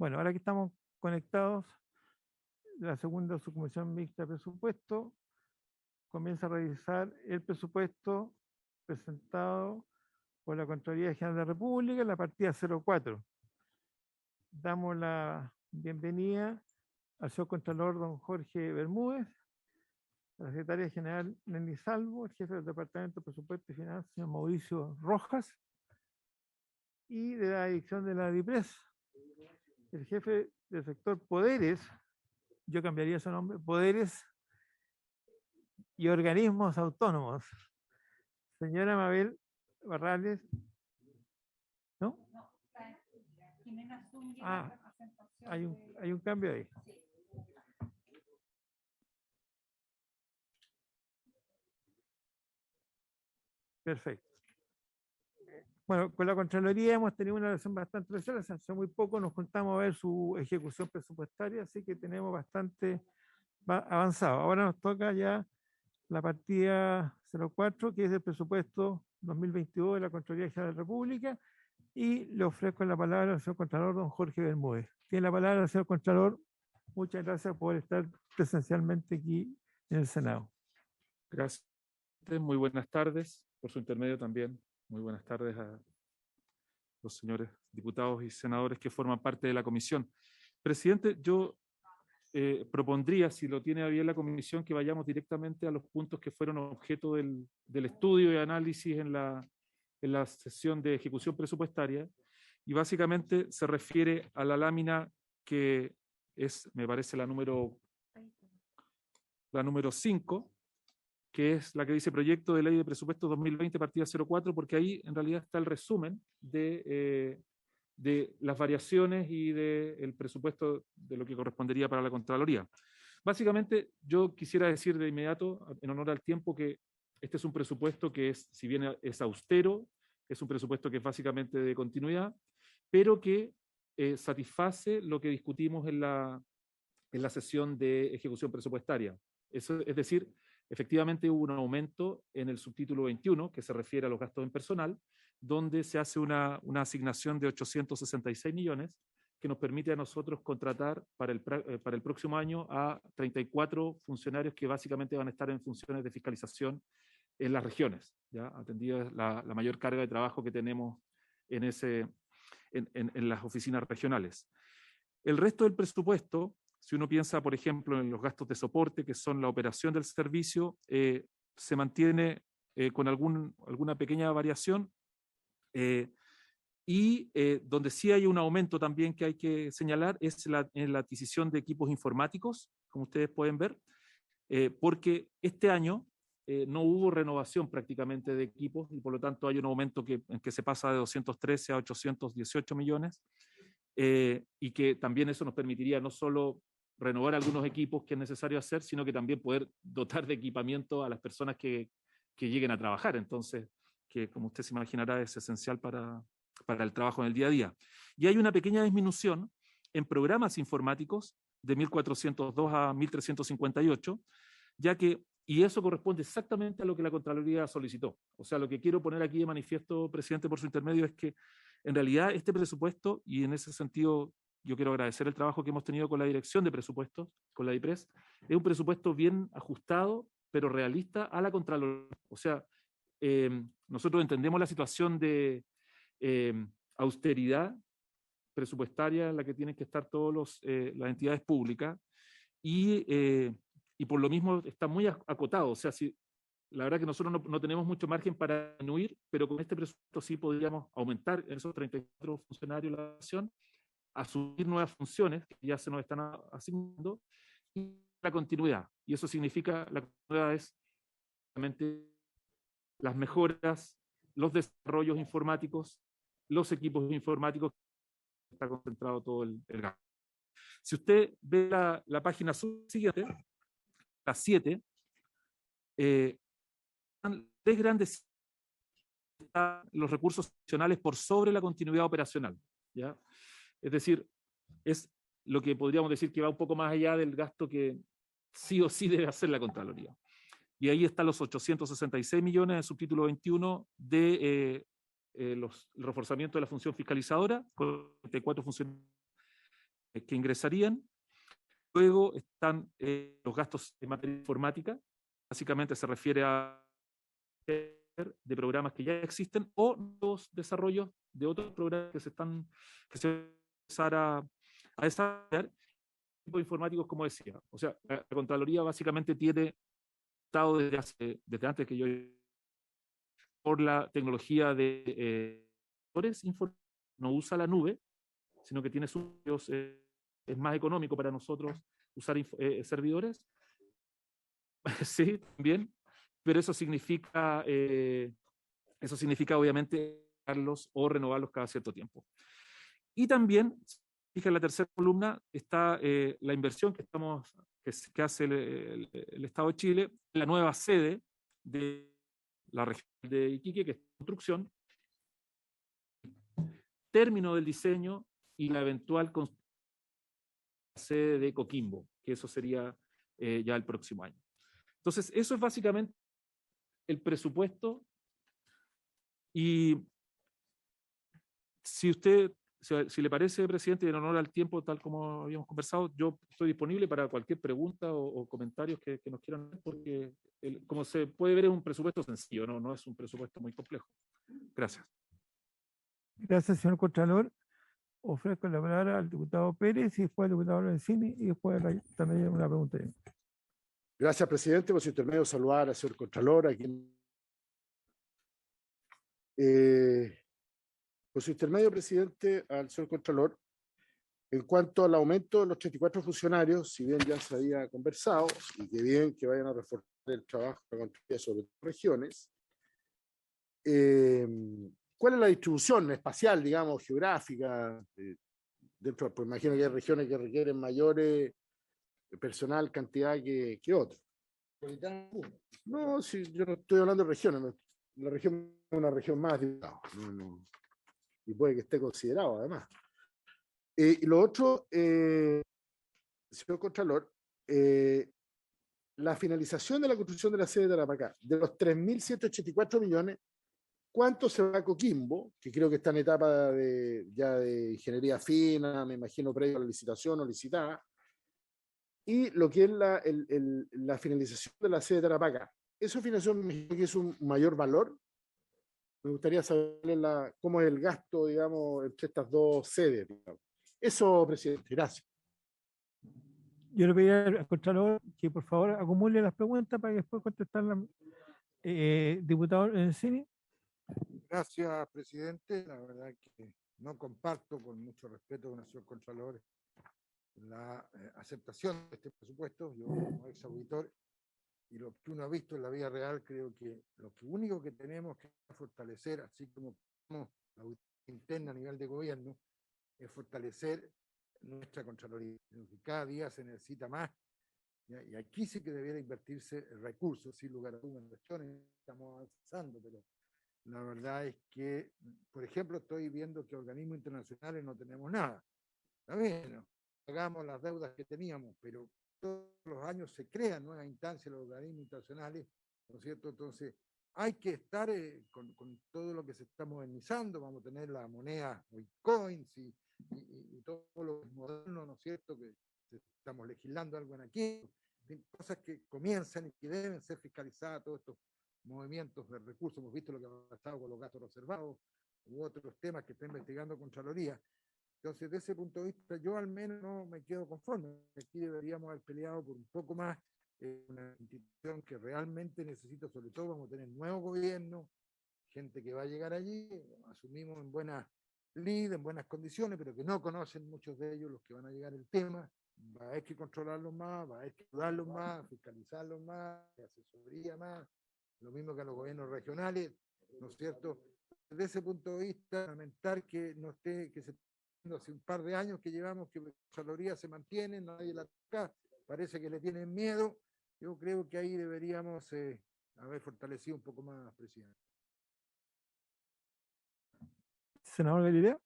Bueno, ahora que estamos conectados, la segunda subcomisión mixta de presupuesto comienza a revisar el presupuesto presentado por la Contraloría General de la República en la partida 04. Damos la bienvenida al señor Contralor don Jorge Bermúdez, a la Secretaria General Nelly Salvo, el jefe del Departamento de Presupuesto y Finanzas, señor Mauricio Rojas, y de la dirección de la DIPRES, el jefe del sector Poderes, yo cambiaría su nombre, Poderes y Organismos Autónomos, señora Mabel Barrales, ¿no? Ah, hay un cambio ahí. Perfecto. Bueno, con la Contraloría hemos tenido una relación bastante reciente, hace muy poco nos juntamos a ver su ejecución presupuestaria, así que tenemos bastante avanzado. Ahora nos toca ya la partida 04, que es el presupuesto 2022 de la Contraloría General de la República, y le ofrezco la palabra al señor Contralor, don Jorge Bermúdez. Tiene la palabra el señor Contralor. Muchas gracias por estar presencialmente aquí en el Senado. Gracias. Muy buenas tardes. Por su intermedio también, muy buenas tardes a los señores diputados y senadores que forman parte de la comisión. Presidente, yo propondría, si lo tiene a bien la comisión, que vayamos directamente a los puntos que fueron objeto del estudio y análisis en la sesión de ejecución presupuestaria, y básicamente se refiere a la lámina que es, me parece, la número 5, que es la que dice Proyecto de Ley de Presupuesto 2020, partida 04, porque ahí en realidad está el resumen de las variaciones y del presupuesto de lo que correspondería para la Contraloría. Básicamente, yo quisiera decir de inmediato, en honor al tiempo, que este es un presupuesto que es, si bien es austero, es un presupuesto que es básicamente de continuidad, pero que satisface lo que discutimos en la sesión de ejecución presupuestaria. Eso, es decir, efectivamente hubo un aumento en el subtítulo 21, que se refiere a los gastos en personal, donde se hace una asignación de 866 millones, que nos permite a nosotros contratar para el próximo año a 34 funcionarios que básicamente van a estar en funciones de fiscalización en las regiones, ¿ya? Atendida la mayor carga de trabajo que tenemos en las oficinas regionales. El resto del presupuesto, si uno piensa, por ejemplo, en los gastos de soporte, que son la operación del servicio, se mantiene con alguna pequeña variación, y donde sí hay un aumento también que hay que señalar es en la adquisición de equipos informáticos, como ustedes pueden ver, porque este año no hubo renovación prácticamente de equipos y por lo tanto hay un aumento en que se pasa de 213 a 818 millones, y que también eso nos permitiría no solo renovar algunos equipos que es necesario hacer, sino que también poder dotar de equipamiento a las personas que lleguen a trabajar. Entonces, que como usted se imaginará es esencial para el trabajo en el día a día. Y hay una pequeña disminución en programas informáticos de 1.402 a 1.358, ya que, y eso corresponde exactamente a lo que la Contraloría solicitó. O sea, lo que quiero poner aquí de manifiesto, presidente, por su intermedio, es que en realidad este presupuesto, y en ese sentido yo quiero agradecer el trabajo que hemos tenido con la Dirección de Presupuestos, con la DIPRES, es un presupuesto bien ajustado, pero realista a la Contraloría. O sea, nosotros entendemos la situación de austeridad presupuestaria en la que tienen que estar todas las entidades públicas, y por lo mismo está muy acotado. O sea, la verdad que nosotros no tenemos mucho margen para disminuir, pero con este presupuesto sí podríamos aumentar en esos 34 funcionarios la acción, asumir nuevas funciones que ya se nos están asignando, y la continuidad. Y eso significa, la continuidad es realmente las mejoras, los desarrollos informáticos, los equipos informáticos, está concentrado todo el gasto. Si usted ve la página siguiente, la 7, tres grandes los recursos adicionales por sobre la continuidad operacional, ¿ya? Es decir, es lo que podríamos decir que va un poco más allá del gasto que sí o sí debe hacer la Contraloría. Y ahí están los 866 millones en subtítulo 21 de el reforzamiento de la función fiscalizadora, con 34 funcionarios que ingresarían. Luego están los gastos en materia informática, básicamente se refiere a de programas que ya existen o los desarrollos de otros programas que se van a empezar a desarrollar. Tipos informáticos, como decía. O sea, la Contraloría básicamente tiene estado desde antes que yo, por la tecnología de no usa la nube, sino que tiene sus es más económico para nosotros usar servidores. Sí, también, pero eso significa obviamente o renovarlos cada cierto tiempo. Y también, fíjate, en la tercera columna está la inversión que hace el Estado de Chile, la nueva sede de la región de Iquique, que es construcción, término del diseño y la eventual sede de Coquimbo, que eso sería ya el próximo año. Entonces, eso es básicamente el presupuesto. Y si le parece, presidente, en honor al tiempo, tal como habíamos conversado, yo estoy disponible para cualquier pregunta o comentarios que nos quieran hacer, porque como se puede ver es un presupuesto sencillo, no es un presupuesto muy complejo. Gracias. Gracias, señor Contralor. Ofrezco la palabra al diputado Pérez y después al diputado Lorenzini y después también una pregunta. Gracias, presidente. Por su intermedio, saludar al señor Contralor. Por su intermedio, presidente, al señor Contralor. En cuanto al aumento de los 34 funcionarios, si bien ya se había conversado, y que bien que vayan a reforzar el trabajo de la Contraloría sobre las regiones, ¿cuál es la distribución espacial, digamos, geográfica? Pues imagino que hay regiones que requieren mayores personal, cantidad que otros. No, si yo no estoy hablando de regiones, la región es una región más, y puede que esté considerado además. Y lo otro, señor Contralor, la finalización de la construcción de la sede de Tarapacá, de los 3.184 millones, ¿cuánto se va a Coquimbo? Que creo que está en etapa ya de ingeniería fina, me imagino previo a la licitación o licitada. Y lo que es la finalización de la sede de Tarapacá. ¿Esa financiación me imagino que es un mayor valor? Me gustaría saber cómo es el gasto, digamos, entre estas dos sedes. Digamos. Eso, presidente, gracias. Yo le pediría al Contralor que por favor acumule las preguntas para que después contestarlas. Diputado Lorenzini. Gracias, presidente. La verdad que no comparto, con mucho respeto con el señor Contralor, la aceptación de este presupuesto. Yo, como ex auditor, y lo que uno ha visto en la vida real, creo que lo único que tenemos que fortalecer, así como la auditoría interna a nivel de gobierno, es fortalecer nuestra Contraloría. Creo que cada día se necesita más, ¿ya? Y aquí sí que debiera invertirse recursos, sin lugar a dudas, en cuestiones estamos avanzando, pero la verdad es que, por ejemplo, estoy viendo que organismos internacionales no tenemos nada. Está bien, ¿no? Pagamos las deudas que teníamos, pero todos los años se crean nuevas instancias en los organismos internacionales, ¿no es cierto? Entonces, hay que estar con todo lo que se está modernizando, vamos a tener la moneda Bitcoin y todo lo moderno, ¿no es cierto? Que estamos legislando algo en aquí, cosas que comienzan y que deben ser fiscalizadas, todos estos movimientos de recursos, hemos visto lo que ha pasado con los gastos reservados u otros temas que está investigando Contraloría. Entonces, desde ese punto de vista, yo al menos no me quedo conforme. Aquí deberíamos haber peleado por un poco más, una institución que realmente necesita, sobre todo vamos a tener nuevo gobierno, gente que va a llegar allí, asumimos en buena lid, en buenas condiciones, pero que no conocen muchos de ellos los que van a llegar el tema. Va a haber que controlarlos más, va a haber que ayudarlos más, fiscalizarlos más, asesoría más, lo mismo que a los gobiernos regionales, ¿no es cierto? Desde ese punto de vista, lamentar que no esté, que se hace un par de años que llevamos que la Contraloría se mantiene, nadie la toca, parece que le tienen miedo. Yo creo que ahí deberíamos haber fortalecido un poco más, presidente. Senador Galileo.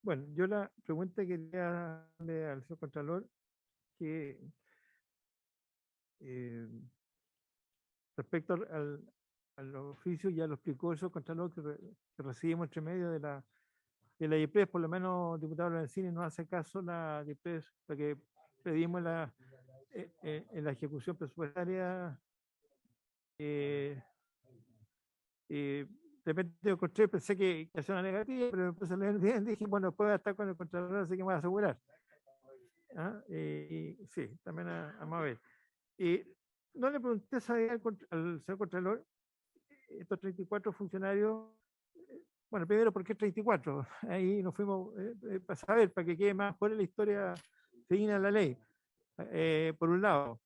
Bueno, yo la pregunta que quería darle al señor Contralor, que respecto al oficio, ya lo explicó eso, Contralor, que recibimos entre medio de la DIPRES, por lo menos diputado Lorenzini no hace caso la DIPRES, porque pedimos en la ejecución presupuestaria. De repente yo encontré, pensé que hacía una negativa, pero después a leer bien dije, bueno, después voy a estar con el Contralor, así que me voy a asegurar. ¿Ah? Y sí, también vamos a ver. Y no le pregunté al señor Contralor, estos 34 funcionarios, bueno, primero, ¿por qué 34? Ahí nos fuimos para saber, para que quede más fuera la historia seguida en la ley, por un lado.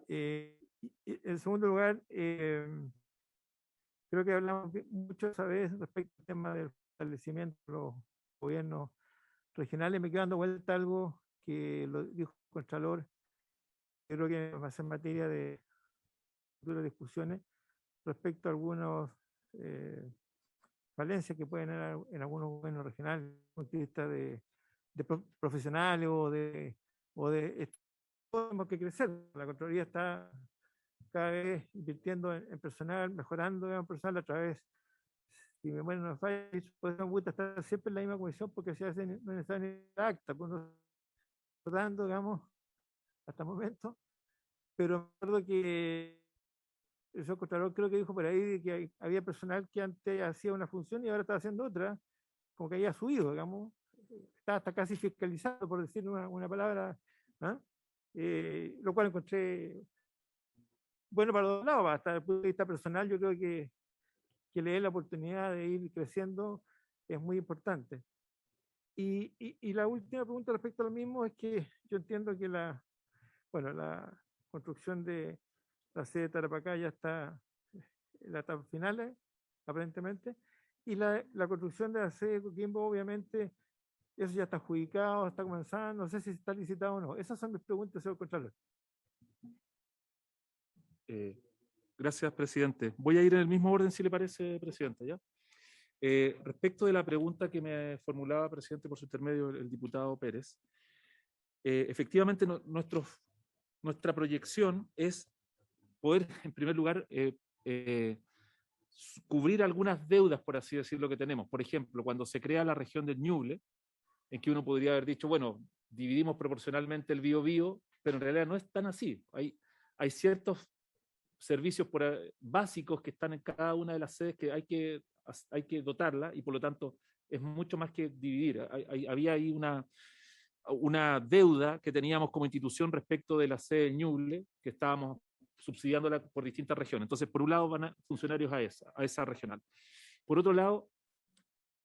En segundo lugar, creo que hablamos mucho esa vez respecto al tema del establecimiento de los gobiernos regionales. Me quedo dando vuelta a algo que lo dijo el Contralor, creo que va a ser materia de futuras discusiones respecto a algunos falencias que pueden haber en algunos gobiernos regionales, desde el punto de vista de profesionales o de tenemos que crecer. La Contraloría está cada vez invirtiendo en personal, mejorando en personal a través, si me muero no falla, podemos estar siempre en la misma comisión porque se hace no necesariamente acta, pues dando, digamos, hasta el momento, pero me acuerdo que el señor Contralor creo que dijo por ahí que había personal que antes hacía una función y ahora está haciendo otra, como que había subido, digamos, está hasta casi fiscalizado, por decir una palabra, ¿ah? Lo cual encontré bueno para los dos lados, hasta el punto de vista personal, yo creo que le dé la oportunidad de ir creciendo es muy importante. Y la última pregunta respecto a lo mismo es que yo entiendo que la construcción de la sede de Tarapacá ya está en la etapa final, aparentemente, y la construcción de la sede de Coquimbo, obviamente, eso ya está adjudicado, está comenzando, no sé si está licitado o no. Esas son mis preguntas, señor Contralor. Gracias, presidente. Voy a ir en el mismo orden, si le parece, presidente, ¿ya? Respecto de la pregunta que me formulaba, presidente, por su intermedio, el diputado Pérez, efectivamente nuestra proyección es poder, en primer lugar, cubrir algunas deudas, por así decirlo, que tenemos. Por ejemplo, cuando se crea la región del Ñuble, en que uno podría haber dicho, bueno, dividimos proporcionalmente el Biobío, pero en realidad no es tan así. Hay ciertos servicios básicos que están en cada una de las sedes que hay que dotarla y por lo tanto es mucho más que dividir. Había ahí una deuda que teníamos como institución respecto de la sede de Ñuble, que estábamos subsidiándola por distintas regiones. Entonces, por un lado van funcionarios a esa regional. Por otro lado,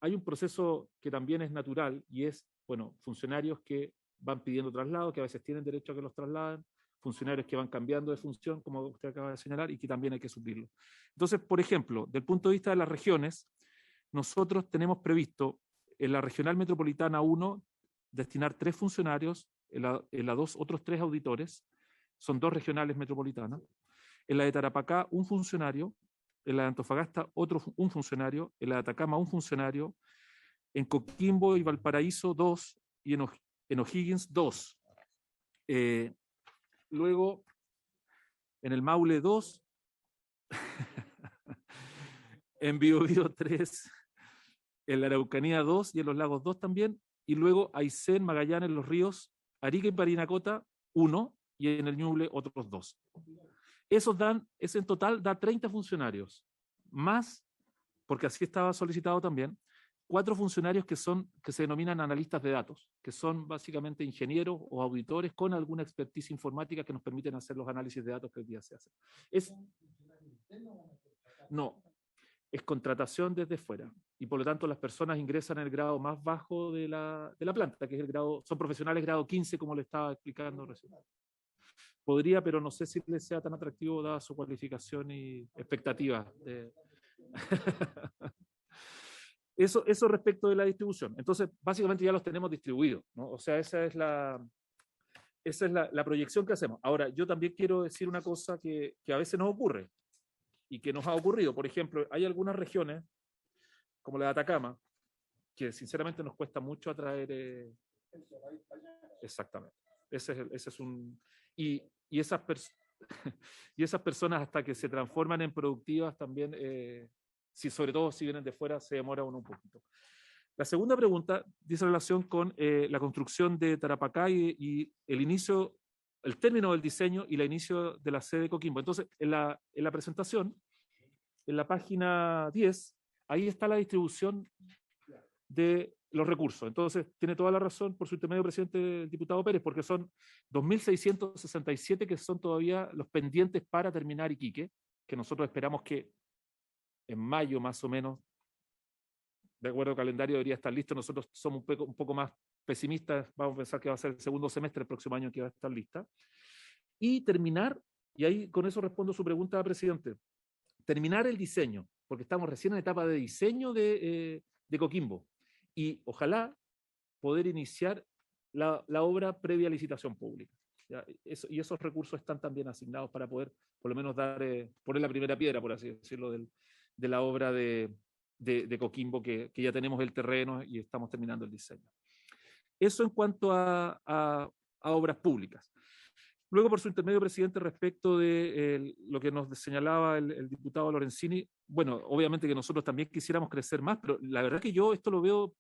hay un proceso que también es natural y es, bueno, funcionarios que van pidiendo traslado, que a veces tienen derecho a que los trasladen, funcionarios que van cambiando de función, como usted acaba de señalar, y que también hay que suplirlo. Entonces, por ejemplo, del punto de vista de las regiones, nosotros tenemos previsto en la Regional Metropolitana 1 destinar 3 funcionarios, en la 2 otros 3 auditores, son 2 regionales metropolitanas, en la de Tarapacá 1 funcionario, en la de Antofagasta un funcionario, en la de Atacama 1 funcionario, en Coquimbo y Valparaíso 2 y en O'Higgins 2. Luego, en el Maule 2, en Biobío 3, en la Araucanía 2 y en los Lagos 2 también, y luego Aysén, Magallanes, Los Ríos, Arica y Parinacota 1 y en el Ñuble otros 2. Ese en total da 30 funcionarios, más, porque así estaba solicitado también, 4 funcionarios que se denominan analistas de datos, que son básicamente ingenieros o auditores con alguna expertise informática que nos permiten hacer los análisis de datos que hoy día se hacen. No, es contratación desde fuera. Y por lo tanto las personas ingresan en el grado más bajo de la planta, que es el grado, son profesionales grado 15, como le estaba explicando recién. Podría, pero no sé si les sea tan atractivo dada su cualificación y expectativas. Eso respecto de la distribución. Entonces, básicamente ya los tenemos distribuidos, ¿no? O sea, esa es la proyección que hacemos. Ahora, yo también quiero decir una cosa que a veces nos ocurre y que nos ha ocurrido. Por ejemplo, hay algunas regiones, como la de Atacama, que sinceramente nos cuesta mucho atraer. Exactamente. Ese es un. Y esas personas. y esas personas hasta que se transforman en productivas también, sobre todo si vienen de fuera, se demora uno un poquito. La segunda pregunta dice relación con la construcción de Tarapacá y el término del diseño y el inicio de la sede de Coquimbo. Entonces, en la presentación, en la página 10, ahí está la distribución de los recursos. Entonces, tiene toda la razón por su intermedio, presidente, el diputado Pérez, porque son 2.667 que son todavía los pendientes para terminar Iquique, que nosotros esperamos que en mayo más o menos, de acuerdo al calendario, debería estar listo. Nosotros somos un poco más pesimistas, vamos a pensar que va a ser el segundo semestre del próximo año que va a estar lista. Y terminar, y ahí con eso respondo su pregunta, presidente, terminar el diseño, porque estamos recién en etapa de diseño de Coquimbo, y ojalá poder iniciar la obra previa a licitación pública. ¿Ya? Y esos recursos están también asignados para poder, por lo menos, poner la primera piedra, por así decirlo, de la obra de Coquimbo, que ya tenemos el terreno y estamos terminando el diseño. Eso en cuanto a obras públicas. Luego, por su intermedio, presidente, respecto de lo que nos señalaba el diputado Lorenzini, bueno, obviamente que nosotros también quisiéramos crecer más, pero la verdad que yo esto lo veo,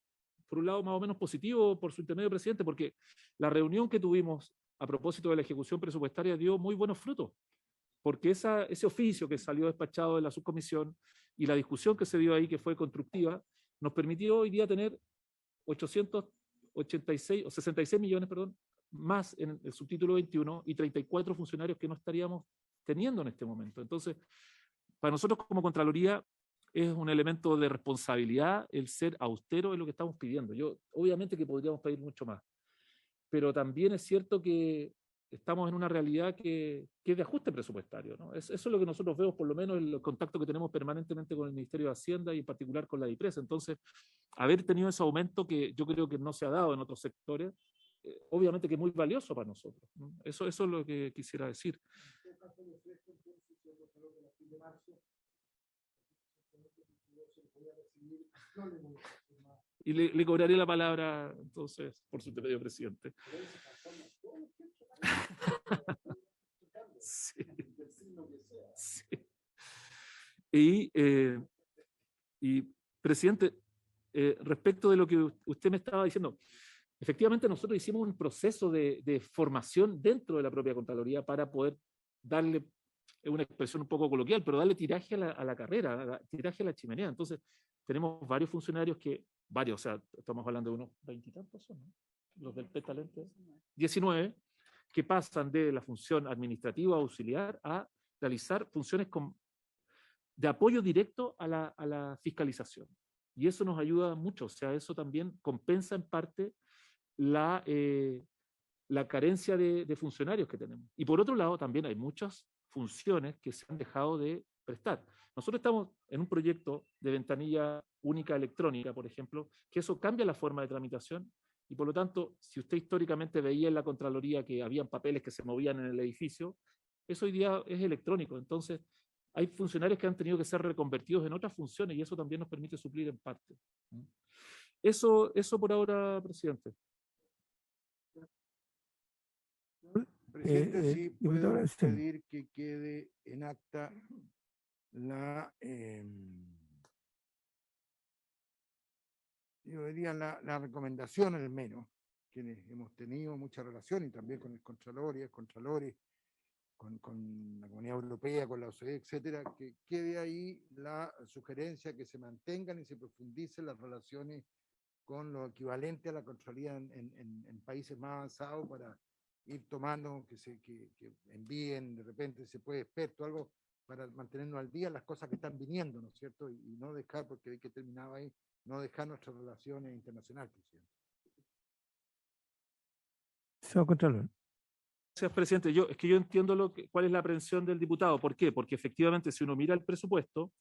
por un lado, más o menos positivo por su intermedio, presidente, porque la reunión que tuvimos a propósito de la ejecución presupuestaria dio muy buenos frutos, porque ese oficio que salió despachado de la subcomisión y la discusión que se dio ahí, que fue constructiva, nos permitió hoy día tener 66 millones, perdón, más en el subtítulo 21 y 34 funcionarios que no estaríamos teniendo en este momento. Entonces, para nosotros como Contraloría es un elemento de responsabilidad el ser austero en lo que estamos pidiendo. Obviamente que podríamos pedir mucho más, pero también es cierto que estamos en una realidad que es de ajuste presupuestario, ¿no? Eso es lo que nosotros vemos, por lo menos en el contacto que tenemos permanentemente con el Ministerio de Hacienda y en particular con la DIPRES. Entonces, haber tenido ese aumento que yo creo que no se ha dado en otros sectores, obviamente que es muy valioso para nosotros, ¿no? Eso es lo que quisiera decir. Y le cobraré la palabra, entonces, por su intermedio, presidente. Sí. Sí. Y presidente, respecto de lo que usted me estaba diciendo, efectivamente nosotros hicimos un proceso de formación dentro de la propia Contraloría para poder darle, una expresión un poco coloquial, pero darle tiraje a la carrera, tiraje a la chimenea. Entonces, tenemos varios funcionarios o sea, estamos hablando de unos 20 y tantos son, ¿no? Los del Petalente, 19, que pasan de la función administrativa auxiliar a realizar funciones de apoyo directo a la fiscalización. Y eso nos ayuda mucho, o sea, eso también compensa en parte la carencia de funcionarios que tenemos. Y por otro lado, también hay muchas funciones que se han dejado de prestar. Nosotros estamos en un proyecto de ventanilla única electrónica, por ejemplo, que eso cambia la forma de tramitación y por lo tanto, si usted históricamente veía en la Contraloría que habían papeles que se movían en el edificio, eso hoy día es electrónico. Entonces, hay funcionarios que han tenido que ser reconvertidos en otras funciones y eso también nos permite suplir en parte. Eso por ahora, presidente. Presidente, sí, puedo pedir que quede en acta yo diría la recomendación, al menos, quienes hemos tenido mucha relación y también con el Contralor y el Contralores, con la Comunidad Europea, con la OCDE, etcétera, que quede ahí la sugerencia que se mantengan y se profundicen las relaciones con lo equivalente a la Contraloría en países más avanzados para ir tomando, que envíen de repente, se puede experto, algo para mantenernos al día las cosas que están viniendo, ¿no es cierto? Y no dejar, porque hay que terminar ahí, no dejar nuestras relaciones internacionales, presidente. Señor Contralor. Gracias, presidente. Yo entiendo cuál es la aprehensión del diputado. ¿Por qué? Porque efectivamente, si uno mira el presupuesto,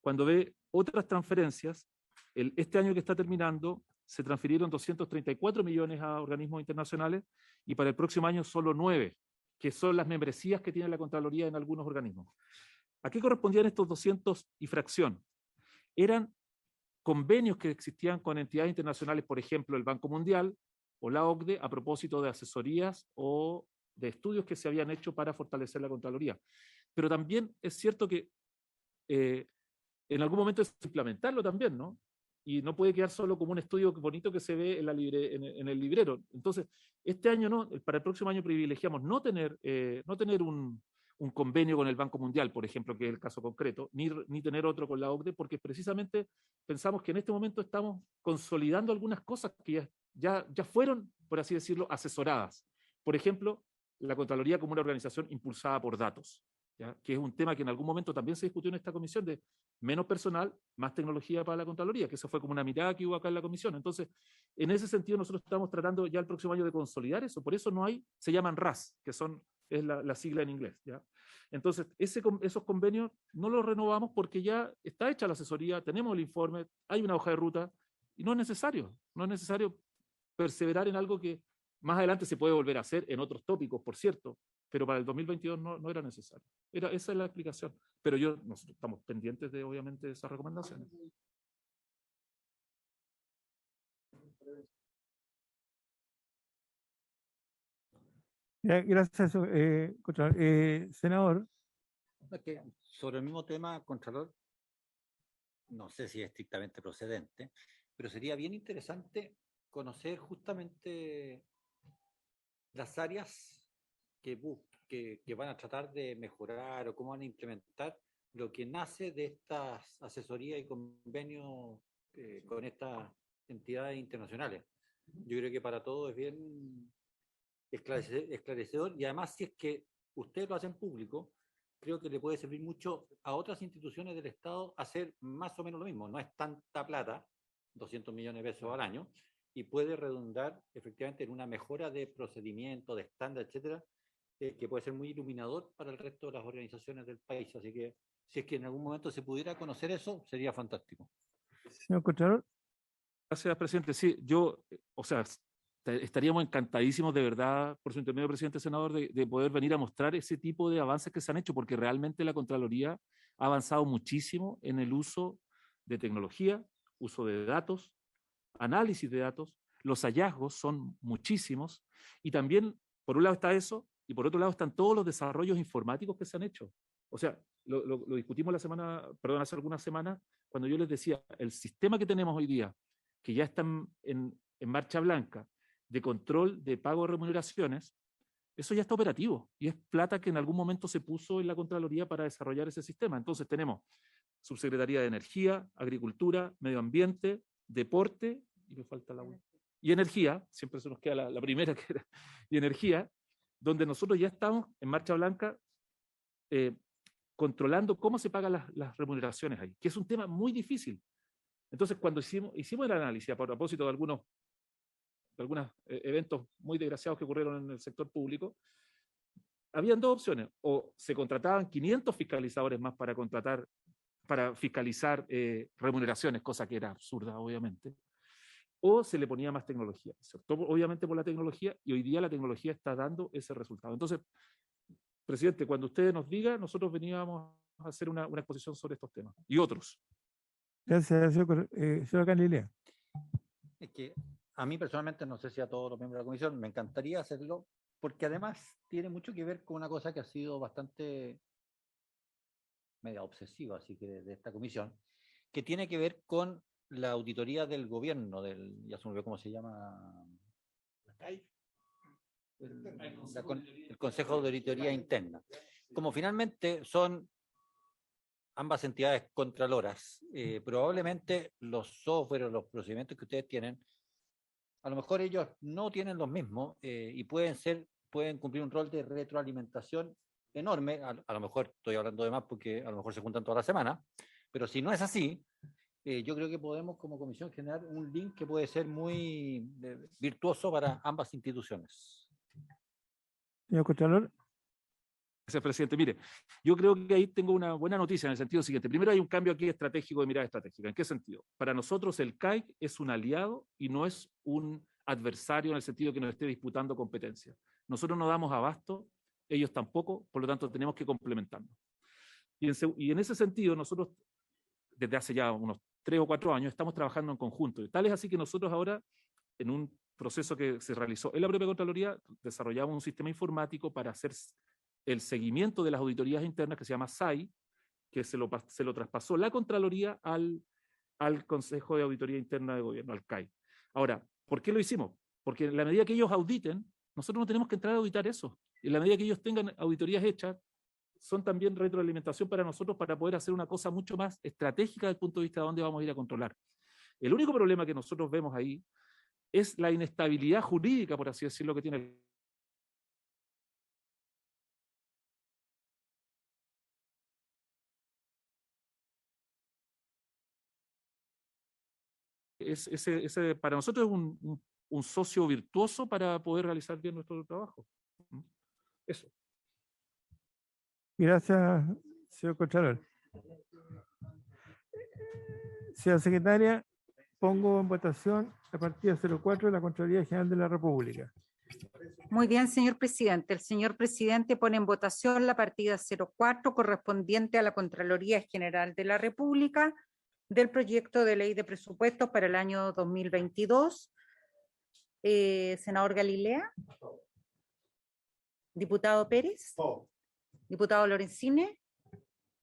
cuando ve otras transferencias, este año que está terminando, se transfirieron 234 millones a organismos internacionales y para el próximo año solo 9, que son las membresías que tiene la Contraloría en algunos organismos. ¿A qué correspondían estos 200 y fracción? Eran convenios que existían con entidades internacionales, por ejemplo, el Banco Mundial o la OCDE, a propósito de asesorías o de estudios que se habían hecho para fortalecer la Contraloría. Pero también es cierto que en algún momento es implementarlo también, ¿no? Y no puede quedar solo como un estudio bonito que se ve en el librero. Entonces, este año no, para el próximo año privilegiamos no tener un convenio con el Banco Mundial, por ejemplo, que es el caso concreto, ni tener otro con la OCDE, porque precisamente pensamos que en este momento estamos consolidando algunas cosas que ya fueron, por así decirlo, asesoradas. Por ejemplo, la Contraloría como una organización impulsada por datos, ¿ya? Que es un tema que en algún momento también se discutió en esta comisión de menos personal, más tecnología para la Contraloría, que eso fue como una mirada que hubo acá en la comisión. Entonces, en ese sentido nosotros estamos tratando ya el próximo año de consolidar eso, por eso no hay, se llaman RAS, que es la sigla en inglés, ¿ya? Entonces, esos convenios no los renovamos porque ya está hecha la asesoría, tenemos el informe, hay una hoja de ruta, y no es necesario perseverar en algo que más adelante se puede volver a hacer en otros tópicos, por cierto, pero para el 2022 no era necesario. Esa es la explicación. Pero nosotros estamos pendientes de, obviamente, esas recomendaciones. Gracias, Contralor. Senador. Sobre el mismo tema, Contralor, no sé si es estrictamente procedente, pero sería bien interesante conocer justamente las áreas que van a tratar de mejorar o cómo van a implementar lo que nace de estas asesorías y convenios con estas entidades internacionales. Yo creo que para todos es bien esclarecedor, y además si es que ustedes lo hacen público, creo que le puede servir mucho a otras instituciones del Estado hacer más o menos lo mismo. No es tanta plata, 200 millones de pesos al año, y puede redundar efectivamente en una mejora de procedimientos, de estándar, etcétera, que puede ser muy iluminador para el resto de las organizaciones del país. Así que si es que en algún momento se pudiera conocer eso, sería fantástico. Señor Contralor. Gracias, presidente. Sí, estaríamos encantadísimos de verdad, por su intermedio, presidente senador, de poder venir a mostrar ese tipo de avances que se han hecho, porque realmente la Contraloría ha avanzado muchísimo en el uso de tecnología, uso de datos, análisis de datos. Los hallazgos son muchísimos, y también, por un lado está eso, y por otro lado están todos los desarrollos informáticos que se han hecho. O sea, lo discutimos hace algunas semanas, cuando yo les decía, el sistema que tenemos hoy día, que ya está en marcha blanca, de control de pago de remuneraciones, eso ya está operativo, y es plata que en algún momento se puso en la Contraloría para desarrollar ese sistema. Entonces tenemos Subsecretaría de Energía, Agricultura, Medio Ambiente, Deporte, y me falta y Energía, siempre se nos queda la primera que era, y Energía, donde nosotros ya estamos en marcha blanca controlando cómo se pagan las remuneraciones ahí, que es un tema muy difícil. Entonces, cuando hicimos el análisis a propósito de algunos eventos muy desgraciados que ocurrieron en el sector público, habían dos opciones: o se contrataban 500 fiscalizadores más para fiscalizar remuneraciones, cosa que era absurda, obviamente, o se le ponía más tecnología. Se optó obviamente por la tecnología, y hoy día la tecnología está dando ese resultado. Entonces, presidente, cuando usted nos diga, nosotros veníamos a hacer una exposición sobre estos temas y otros. Gracias, señor Canilea. Es que a mí personalmente, no sé si a todos los miembros de la comisión, me encantaría hacerlo, porque además tiene mucho que ver con una cosa que ha sido bastante media obsesiva, así que de esta comisión, que tiene que ver con la auditoría del gobierno, ya se me olvidó cómo se llama, el Consejo de Auditoría Interna. Como finalmente son ambas entidades contraloras, probablemente los software o los procedimientos que ustedes tienen, a lo mejor ellos no tienen los mismos, y pueden cumplir un rol de retroalimentación enorme. A lo mejor estoy hablando de más porque a lo mejor se juntan toda la semana, pero si no es así, yo creo que podemos como comisión generar un link que puede ser muy virtuoso para ambas instituciones. Señor Contralor. Gracias, presidente. Mire, yo creo que ahí tengo una buena noticia en el sentido siguiente. Primero, hay un cambio aquí estratégico, de mirada estratégica. ¿En qué sentido? Para nosotros el CAIC es un aliado y no es un adversario en el sentido que nos esté disputando competencia. Nosotros no damos abasto, ellos tampoco, por lo tanto tenemos que complementarnos. Y en ese sentido, nosotros desde hace ya unos 3 o 4 años estamos trabajando en conjunto. Tal es así que nosotros ahora, en un proceso que se realizó en la propia Contraloría, desarrollamos un sistema informático para hacer el seguimiento de las auditorías internas que se llama SAI, que se lo traspasó la Contraloría al Consejo de Auditoría Interna de Gobierno, al CAI. Ahora, ¿por qué lo hicimos? Porque en la medida que ellos auditen, nosotros no tenemos que entrar a auditar eso. En la medida que ellos tengan auditorías hechas, son también retroalimentación para nosotros para poder hacer una cosa mucho más estratégica desde el punto de vista de dónde vamos a ir a controlar. El único problema que nosotros vemos ahí es la inestabilidad jurídica, por así decirlo, que tiene para nosotros es un socio virtuoso para poder realizar bien nuestro trabajo. Eso. Gracias, señor Contralor. Señora secretaria, pongo en votación la partida 04 de la Contraloría General de la República. Muy bien, señor presidente. El señor presidente pone en votación la partida 04 correspondiente a la Contraloría General de la República del proyecto de ley de presupuestos para el año 2022. Senador Galilea. Diputado Pérez. Diputado Lorenzini.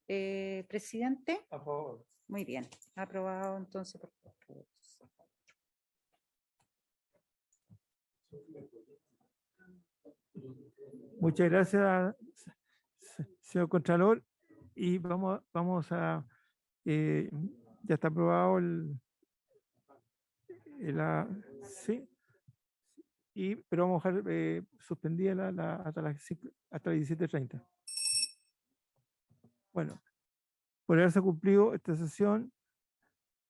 Presidente. A favor. Muy bien. Aprobado entonces por todos. Muchas gracias, señor Contralor. Y vamos a, ya está aprobado sí, pero vamos a dejar suspendida hasta las 17:30. Bueno, por haberse cumplido esta sesión,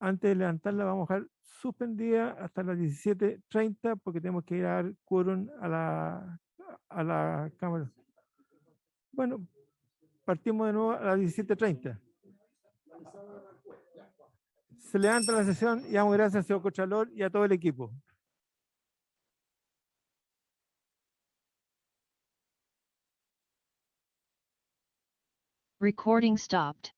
antes de levantarla vamos a dejar suspendida hasta las 17:30 porque tenemos que ir a dar quórum a la Cámara. Bueno, partimos de nuevo a las 17:30. Se levanta la sesión y damos gracias al señor Contralor y a todo el equipo. Recording stopped.